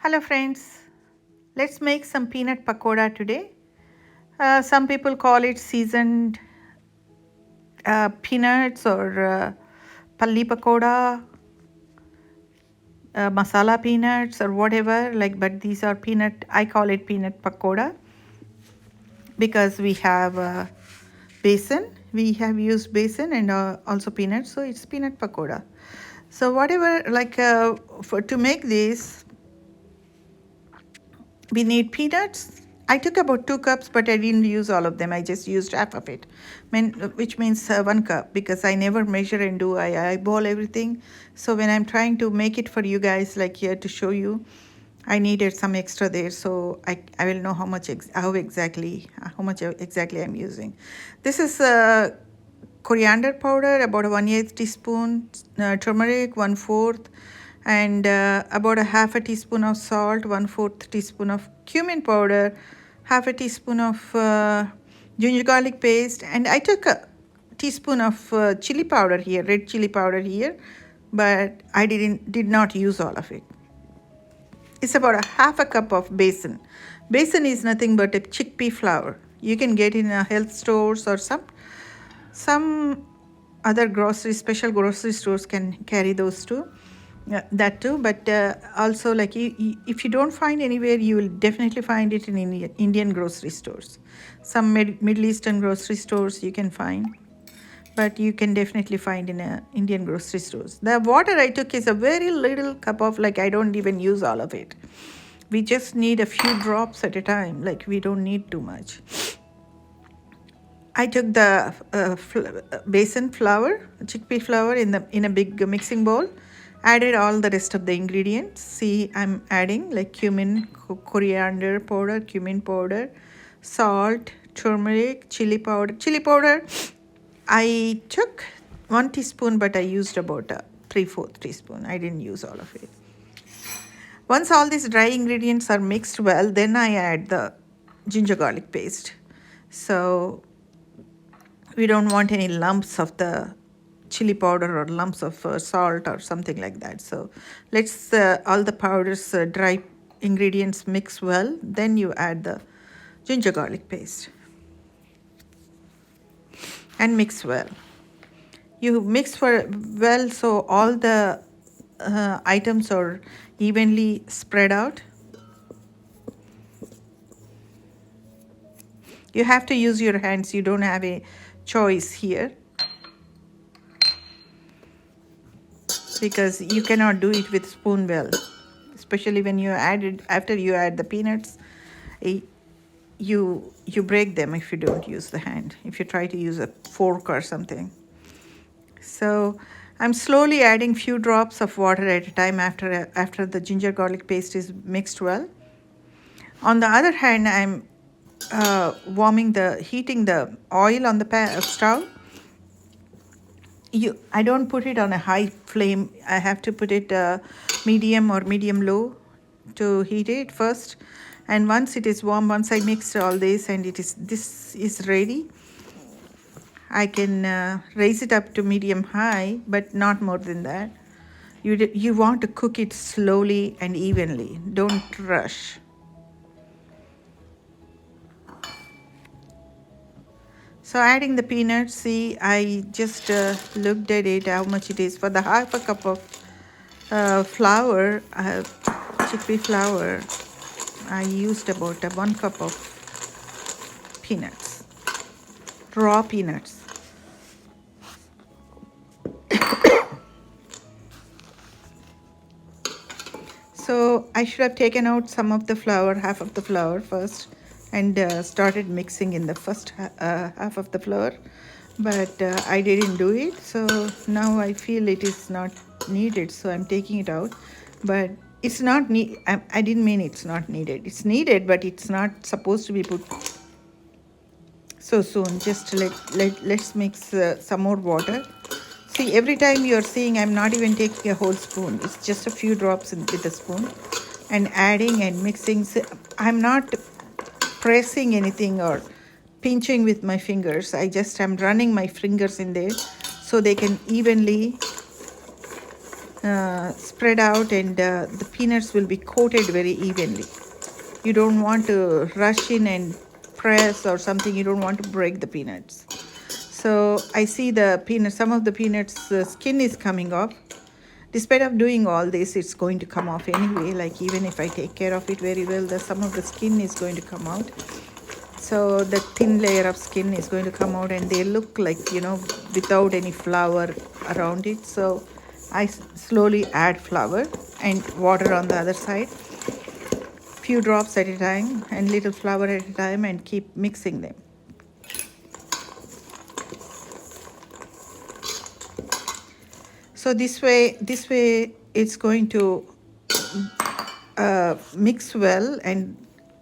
Hello friends, let's make some peanut pakoda today. Some people call it seasoned peanuts or palli pakoda, masala peanuts or whatever, but these are peanut, I call it peanut pakoda because we have basin. We have used basin and also peanuts, so it's peanut pakoda. So whatever, to make this, we need peanuts. I took about 2 cups, but I didn't use all of them. I just used half of it, which means 1 cup, because I never measure and do. I eyeball everything. So when I'm trying to make it for you guys, like here to show you, I needed some extra there, so I will know how much exactly I'm using. This is coriander powder, about a 1/8 teaspoon, turmeric 1/4, and about a half a teaspoon of salt, 1/4 teaspoon of cumin powder, half a teaspoon of ginger garlic paste, and I took a teaspoon of chili powder here, red chili powder here, but I did not use all of it. It's about a half a cup of basin. Basin is nothing but a chickpea flour. You can get in health stores, or some other special grocery stores can carry those too. That too, but also, like, if you don't find anywhere, you will definitely find it in Indian grocery stores. Some Middle Eastern grocery stores you can find, but you can definitely find in Indian grocery stores. The water I took is a very little cup of, I don't even use all of it. We just need a few drops at a time, we don't need too much. I took the basin flour, chickpea flour, in a big mixing bowl. Added all the rest of the ingredients. See, I'm adding cumin, coriander powder, cumin powder, salt, turmeric, chili powder. Chili powder, I took 1 teaspoon, but I used about a 3/4 teaspoon. I didn't use all of it. Once all these dry ingredients are mixed well, then I add the ginger garlic paste. So we don't want any lumps of the chili powder or lumps of salt or something like that. So let's all the powders, dry ingredients mix well. Then you add the ginger garlic paste and mix well. You mix well so all the items are evenly spread out. You have to use your hands. You don't have a choice here, because you cannot do it with spoon well, especially when after you add the peanuts. You break them if you don't use the hand, if you try to use a fork or something. So I'm slowly adding few drops of water at a time after the ginger garlic paste is mixed well. On the other hand, I'm heating the oil on the stove. I don't put it on a high flame. I have to put it medium or medium low to heat it first. And once it is warm, once I mix all this and this is ready, I can raise it up to medium high, but not more than that. You want to cook it slowly and evenly. Don't rush. So adding the peanuts, see, I just looked at it, how much it is. For the half a cup of flour, chickpea flour, I used about 1 cup of peanuts, raw peanuts. So I should have taken out some of the flour, half of the flour first, and started mixing in the first half of the flour, but I didn't do it. So now I feel it is not needed, so I'm taking it out. But it's not I didn't mean it's not needed. It's needed, but it's not supposed to be put so soon. Just let's mix some more water. See, every time you're seeing, I'm not even taking a whole spoon. It's just a few drops with a spoon and adding and mixing. So I'm not pressing anything or pinching with my fingers. I just am running my fingers in there so they can evenly spread out, and the peanuts will be coated very evenly. You don't want to rush in and press or something. You don't want to break the peanuts. So I see the peanut, some of the peanuts skin is coming off. Despite of doing all this, it's going to come off anyway. Like even if I take care of it very well, the some of the skin is going to come out. So the thin layer of skin is going to come out, and they look like, without any flour around it. So I slowly add flour and water on the other side, few drops at a time and little flour at a time, and keep mixing them. So this way it's going to mix well, and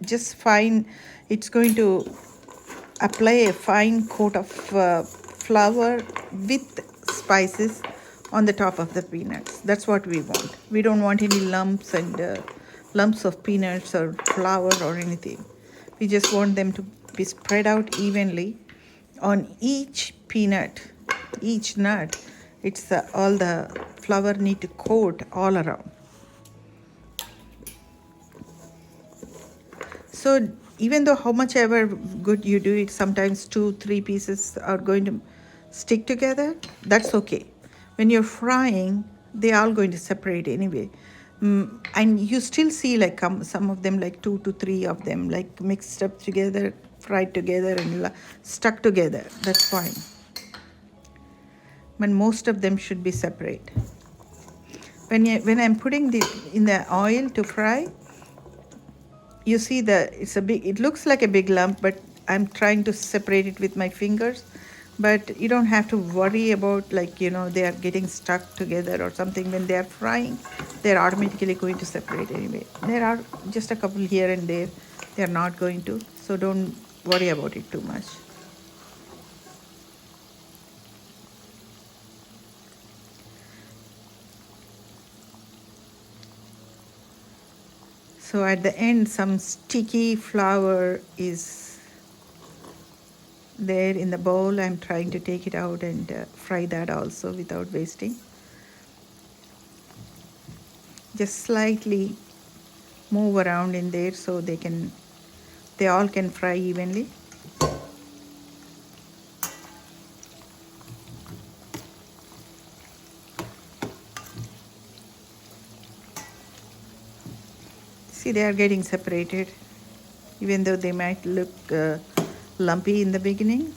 just fine. It's going to apply a fine coat of flour with spices on the top of the peanuts. That's what we want. We don't want any lumps and lumps of peanuts or flour or anything. We just want them to be spread out evenly on each peanut, each nut. It's all the flour need to coat all around. So even though how much ever good you do it, sometimes 2-3 pieces are going to stick together. That's okay. When you're frying, they are going to separate anyway. And you still see like some of them, like 2 to 3 of them, like mixed up together, fried together and stuck together. That's fine. But most of them should be separate. When I'm putting in the oil to fry, you see that it looks like a big lump, but I'm trying to separate it with my fingers. But you don't have to worry about they are getting stuck together or something. When they are frying, they're automatically going to separate anyway. There are just a couple here and there. They're not going to. So don't worry about it too much. So at the end, some sticky flour is there in the bowl. I'm trying to take it out and fry that also without wasting. Just slightly move around in there so they all can fry evenly. See, they are getting separated, even though they might look lumpy in the beginning.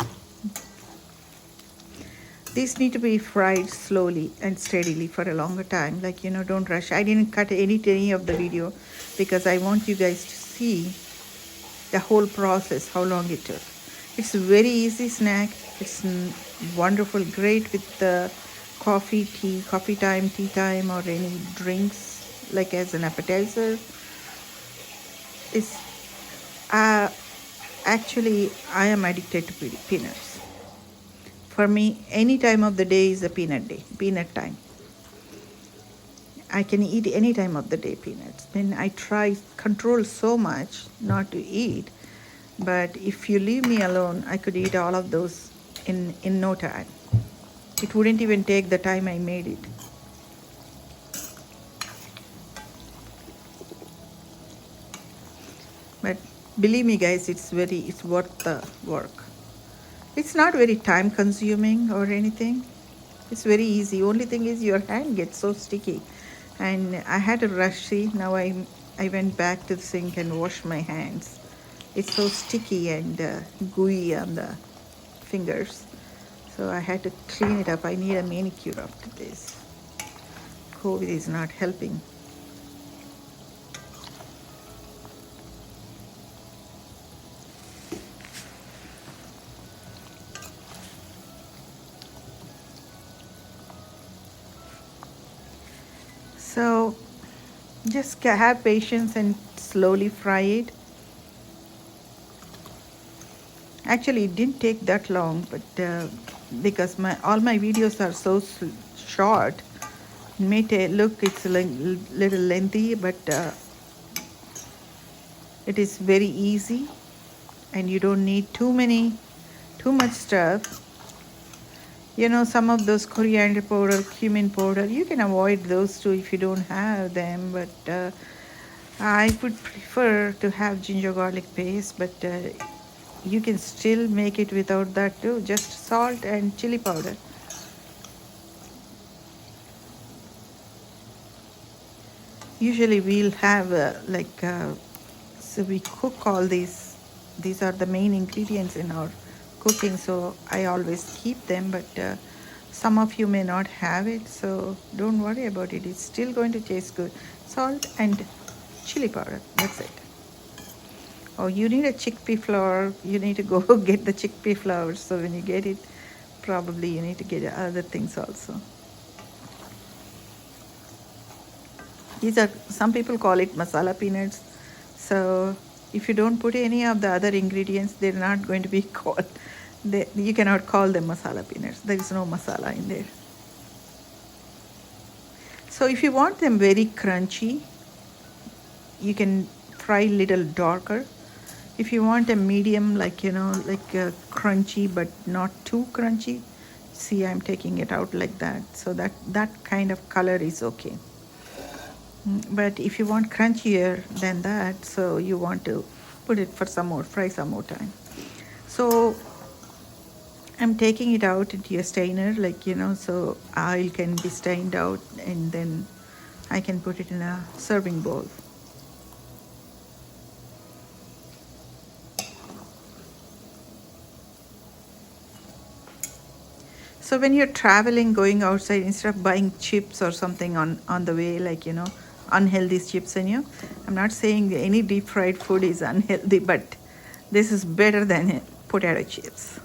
These need to be fried slowly and steadily for a longer time. Don't rush. I didn't cut any of the video because I want you guys to see the whole process, how long it took. It's a very easy snack. It's wonderful, great with coffee time, tea time, or any drinks, like as an appetizer. It's actually, I am addicted to peanuts. For me, any time of the day is a peanut time. I can eat any time of the day peanuts. Then I control so much not to eat, but if you leave me alone, I could eat all of those in no time. It wouldn't even take the time I made it. But believe me guys, it's worth the work. It's not very time consuming or anything. It's very easy. Only thing is your hand gets so sticky, and I had to rush. See, now I went back to the sink and washed my hands. It's so sticky and gooey on the fingers, so I had to clean it up. I need a manicure after this. COVID is not helping. So just have patience and slowly fry it. Actually, it didn't take that long, but because all my videos are so short, it may look it's a little lengthy, but it is very easy, and you don't need too much stuff. You know, some of those coriander powder, cumin powder, you can avoid those two if you don't have them. But I would prefer to have ginger garlic paste, but you can still make it without that too. Just salt and chili powder. Usually we'll have so we cook all these are the main ingredients in our cooking, so I always keep them, but some of you may not have it, so don't worry about it. It's still going to taste good. Salt and chili powder, that's it. Oh, you need a chickpea flour. You need to go get the chickpea flour, so when you get it, probably you need to get other things also. These are, some people call it masala peanuts. So if you don't put any of the other ingredients, they're not going to be called, you cannot call them masala peanuts. There is no masala in there. So if you want them very crunchy, you can fry little darker. If you want a medium, like, you know, like crunchy but not too crunchy, see, I'm taking it out like that. So that kind of color is okay. But if you want crunchier than that, so you want to put it for some more, fry some more time. So I'm taking it out into a strainer, like, you know, so oil can be strained out, and then I can put it in a serving bowl. So when you're traveling, going outside, instead of buying chips or something on the way, like, you know, unhealthy chips, and I'm not saying any deep fried food is unhealthy, but this is better than potato chips.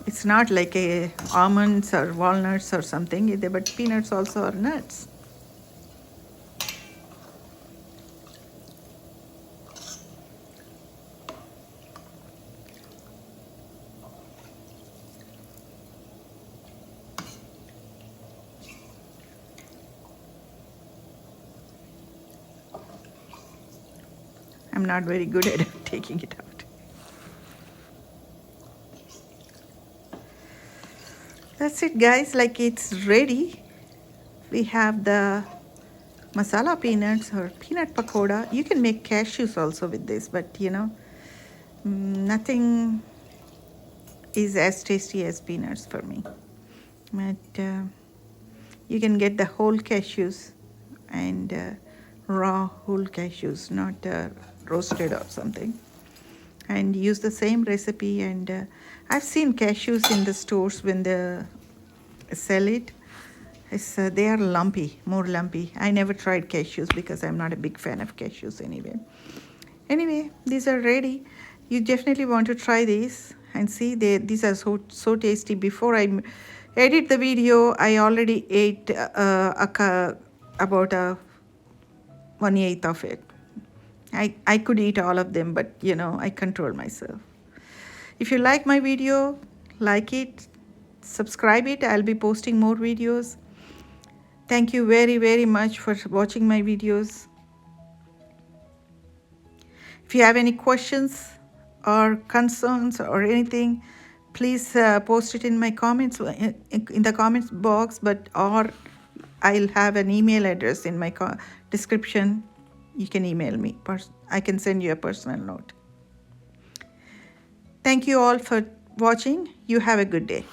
It's not like a almonds or walnuts or something, but peanuts also are nuts. I'm not very good at taking it out. That's it, guys. Like, it's ready. We have the masala peanuts or peanut pakoda. You can make cashews also with this, but you know, nothing is as tasty as peanuts for me. But you can get the whole cashews and raw whole cashews, not roasted or something, and use the same recipe. And I've seen cashews in the stores when they sell it. They are lumpy, more lumpy. I never tried cashews because I'm not a big fan of cashews anyway. Anyway, these are ready. You definitely want to try these and see. These are so tasty. Before I edit the video, I already ate about 1/8 of it. I could eat all of them, but you know, I control myself. If you like my video, like it, subscribe it. I'll be posting more videos. Thank you very, very much for watching my videos. If you have any questions or concerns or anything, please post it in my comments, in the comments box, but or I'll have an email address in my description. You can email me. I can send you a personal note. Thank you all for watching. You have a good day.